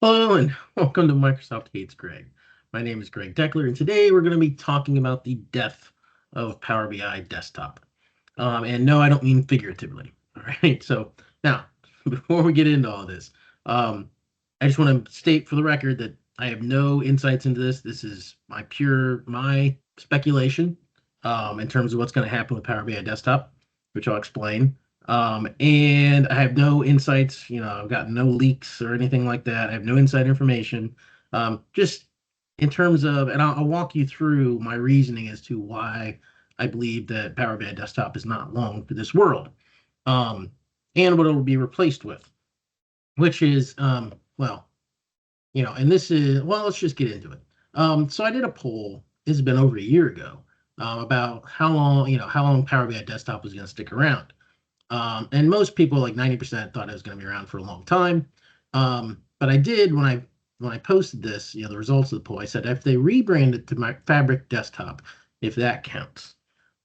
Hello and welcome to Microsoft Hates Greg. My name is Greg Deckler, and today we're going to be talking about the death of Power BI Desktop. And no, I don't mean figuratively. All right. So now, before we get into all this, I just want to state for the record that I have no insights into this. This is my speculation in terms of what's going to happen with Power BI Desktop, which I'll explain. And I have no insights, I've got no leaks or anything like that. I have no inside information. Just in terms of, and I'll walk you through my reasoning as to why I believe that Power BI Desktop is not long for this world, and what it will be replaced with, which is, and this is, well, let's just get into it. So I did a poll, it's been over a year ago, about how long Power BI Desktop was going to stick around. And most people, like 90%, thought it was going to be around for a long time. But I did, when I posted this, the results of the poll, I said if they rebranded to my Fabric Desktop, if that counts.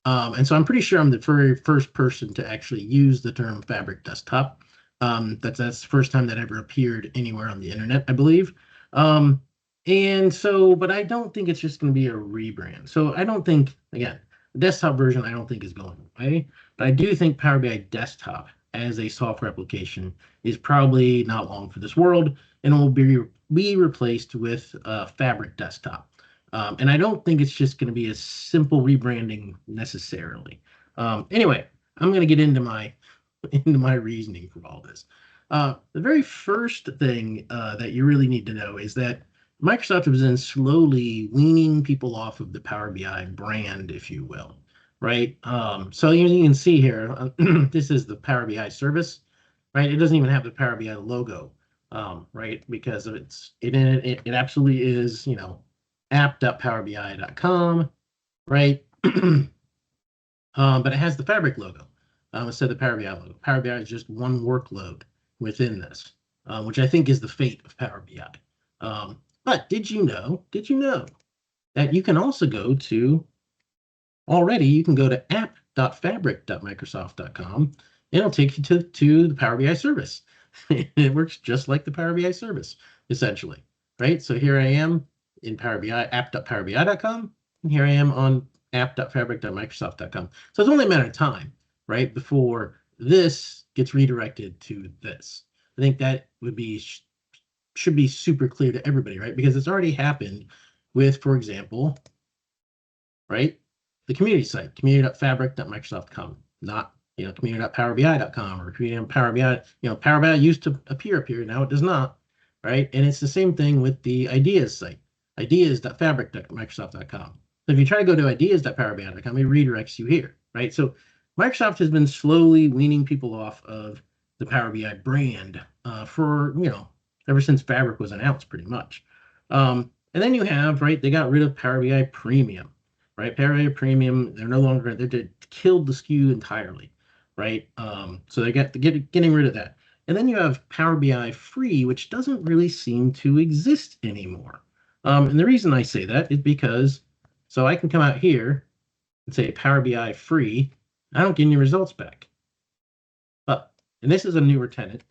And so I'm pretty sure I'm the very first person to actually use the term Fabric Desktop. That's the first time that ever appeared anywhere on the internet, I believe. And so, but I don't think it's just going to be a rebrand. So I don't think, again, the desktop version I don't think is going away. But I do think Power BI Desktop as a software application is probably not long for this world, and it will be replaced with Fabric Desktop. And I don't think it's just going to be a simple rebranding necessarily. Anyway, I'm going to get into my reasoning for all this. The very first thing that you really need to know is that Microsoft has been slowly weaning people off of the Power BI brand, if you will, right? So you can see here, this is the Power BI service, right? It doesn't even have the Power BI logo, right? Because of it absolutely is, app.powerbi.com, right? But it has the Fabric logo instead of the Power BI logo. Power BI is just one workload within this, which I think is the fate of Power BI. But did you know that you can also go to, you can go to app.fabric.microsoft.com, and it'll take you to the Power BI service. It works just like the Power BI service, essentially, right? So here I am in Power BI, app.powerbi.com, and here I am on app.fabric.microsoft.com. So it's only a matter of time, right, before this gets redirected to this. I think that should be super clear to everybody, right? Because it's already happened with, for example, right, the community site, community.fabric.microsoft.com, not community.powerbi.com or community.powerbi. Power BI used to appear up here, now it does not, right? And it's the same thing with the ideas site, ideas.fabric.microsoft.com. So if you try to go to ideas.powerbi.com, it redirects you here, right? So Microsoft has been slowly weaning people off of the Power BI brand for, ever since Fabric was announced, pretty much. And then you have, right, they got rid of Power BI Premium, right? Power BI Premium, they're no longer, they killed the SKU entirely, right? So they getting rid of that. And then you have Power BI Free, which doesn't really seem to exist anymore. And the reason I say that is because, so I can come out here and say Power BI Free, I don't get any results back. And this is a newer tenant.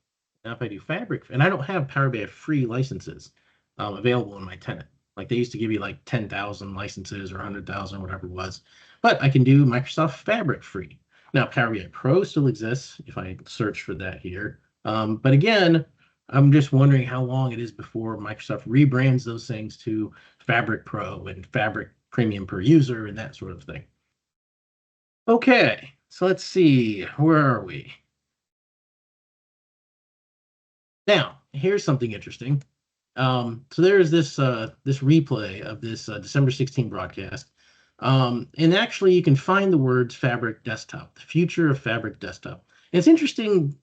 Now, if I do Fabric, and I don't have Power BI Free licenses available in my tenant, like they used to give you like 10,000 licenses or 100,000, whatever it was, but I can do Microsoft Fabric Free. Now, Power BI Pro still exists if I search for that here. But again, I'm just wondering how long it is before Microsoft rebrands those things to Fabric Pro and Fabric Premium per user and that sort of thing. Okay, so let's see, where are we? Now, here's something interesting. So there's this replay of this December 16 broadcast. And actually, you can find the words Fabric Desktop, the future of Fabric Desktop. And it's interesting.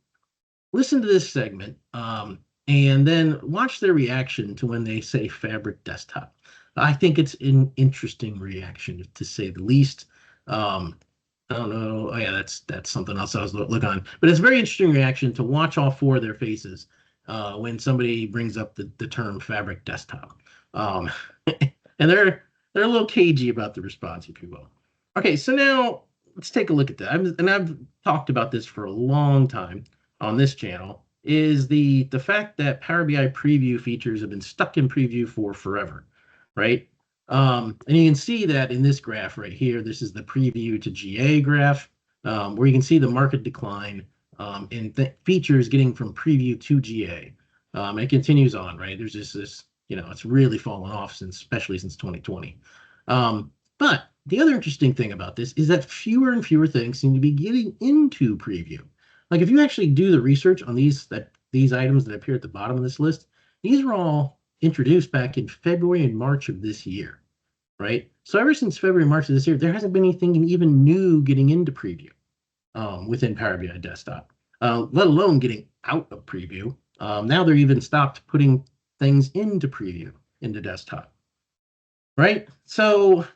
Listen to this segment and then watch their reaction to when they say Fabric Desktop. I think it's an interesting reaction, to say the least. I don't know. Oh, yeah, that's something else I was looking on. But it's a very interesting reaction to watch all four of their faces when somebody brings up the term Fabric Desktop. And they're a little cagey about the response, if you will. Okay, so now let's take a look at that. I've talked about this for a long time on this channel, is the fact that Power BI preview features have been stuck in preview for forever, right? And you can see that in this graph right here. This is the preview to GA graph, where you can see the market decline in features getting from preview to GA. It continues on, right? There's just this, it's really fallen off since, especially since 2020. But the other interesting thing about this is that fewer and fewer things seem to be getting into preview. Like if you actually do the research on these items that appear at the bottom of this list, these were all introduced back in February and March of this year, right? So ever since February, March of this year, there hasn't been anything even new getting into preview within Power BI Desktop, let alone getting out of preview. Now they're even stopped putting things into preview into desktop, right? So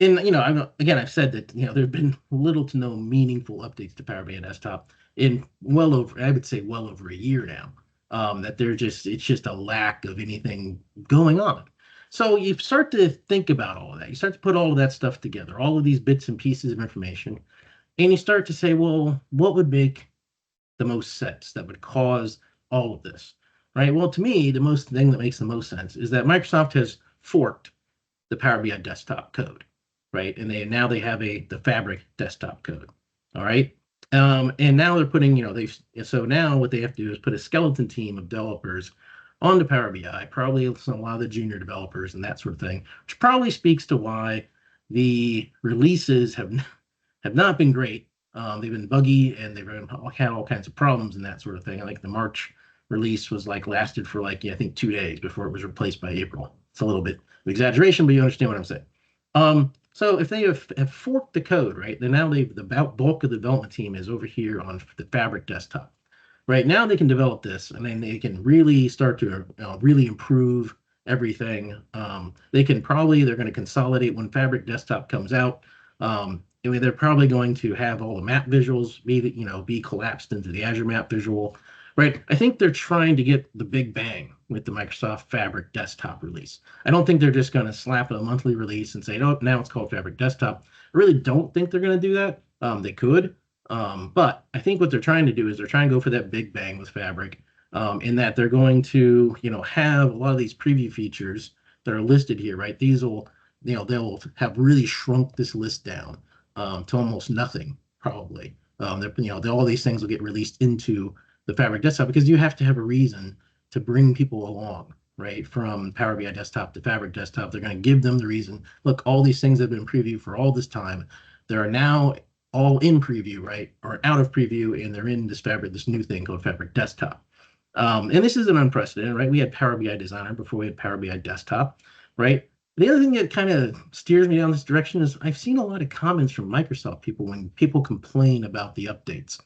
I've said that there have been little to no meaningful updates to Power BI Desktop in I would say well over a year now. That it's just a lack of anything going on. So you start to think about all of that. You start to put all of that stuff together, all of these bits and pieces of information, and you start to say, well, what would make the most sense that would cause all of this, right? Well, to me, the most thing that makes the most sense is that Microsoft has forked the Power BI Desktop code, right? And now they have the Fabric desktop code. All right. And now they're putting, so now what they have to do is put a skeleton team of developers onto Power BI, probably a lot of the junior developers and that sort of thing, which probably speaks to why the releases have not been great. They've been buggy and they've had all kinds of problems and that sort of thing. I think the March release was lasted for I think 2 days before it was replaced by April. It's a little bit of exaggeration, but you understand what I'm saying. So if they have forked the code, right, then now the bulk of the development team is over here on the Fabric desktop. Right now they can develop this, and then they can really start to really improve everything. They're going to consolidate when Fabric desktop comes out. They're probably going to have all the map visuals be collapsed into the Azure map visual. Right. I think they're trying to get the big bang with the Microsoft Fabric desktop release. I don't think they're just going to slap a monthly release and say, oh, now it's called Fabric Desktop. I really don't think they're going to do that. They could. But I think what they're trying to do is they're trying to go for that big bang with Fabric, in that they're going to, have a lot of these preview features that are listed here, right? These will, they'll have really shrunk this list down to almost nothing, probably. All these things will get released into the Fabric Desktop because you have to have a reason to bring people along, right? From Power BI Desktop to Fabric Desktop. They're going to give them the reason. Look, all these things have been previewed for all this time. They are now all in preview, right? Or out of preview, and they're in this new thing called Fabric Desktop. And this is an unprecedented, right? We had Power BI Designer before we had Power BI Desktop, right? The other thing that kind of steers me down this direction is I've seen a lot of comments from Microsoft people when people complain about the updates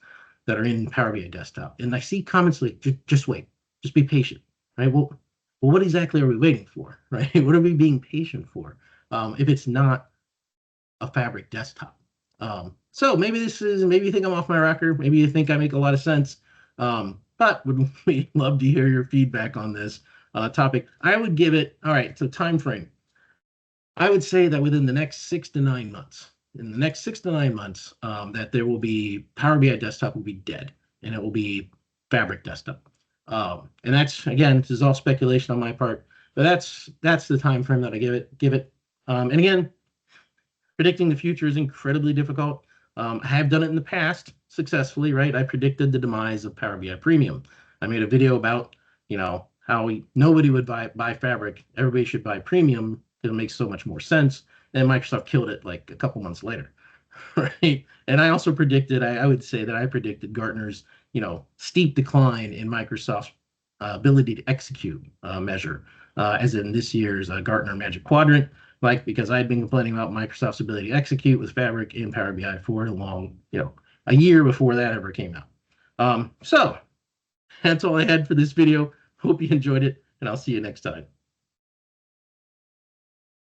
that are in Power BI Desktop. And I see comments like, just wait, just be patient, right? Well, what exactly are we waiting for, right? What are we being patient for if it's not a Fabric Desktop? So maybe you think I'm off my rocker. Maybe you think I make a lot of sense. But we'd love to hear your feedback on this topic. I would give it, all right, so time frame. I would say that within the next 6 to 9 months, that there will be Power BI Desktop will be dead, and it will be Fabric Desktop. And that's, again, this is all speculation on my part, but that's the time frame that I give it. And again, predicting the future is incredibly difficult. I have done it in the past successfully, right? I predicted the demise of Power BI Premium. I made a video about, how nobody would buy Fabric. Everybody should buy Premium. It'll make so much more sense. And Microsoft killed it like a couple months later, right? And I also predicted, I would say that I predicted Gartner's, steep decline in Microsoft's ability to execute measure, as in this year's Gartner Magic Quadrant, because I'd been complaining about Microsoft's ability to execute with Fabric in Power BI for a year before that ever came out. So that's all I had for this video. Hope you enjoyed it, and I'll see you next time.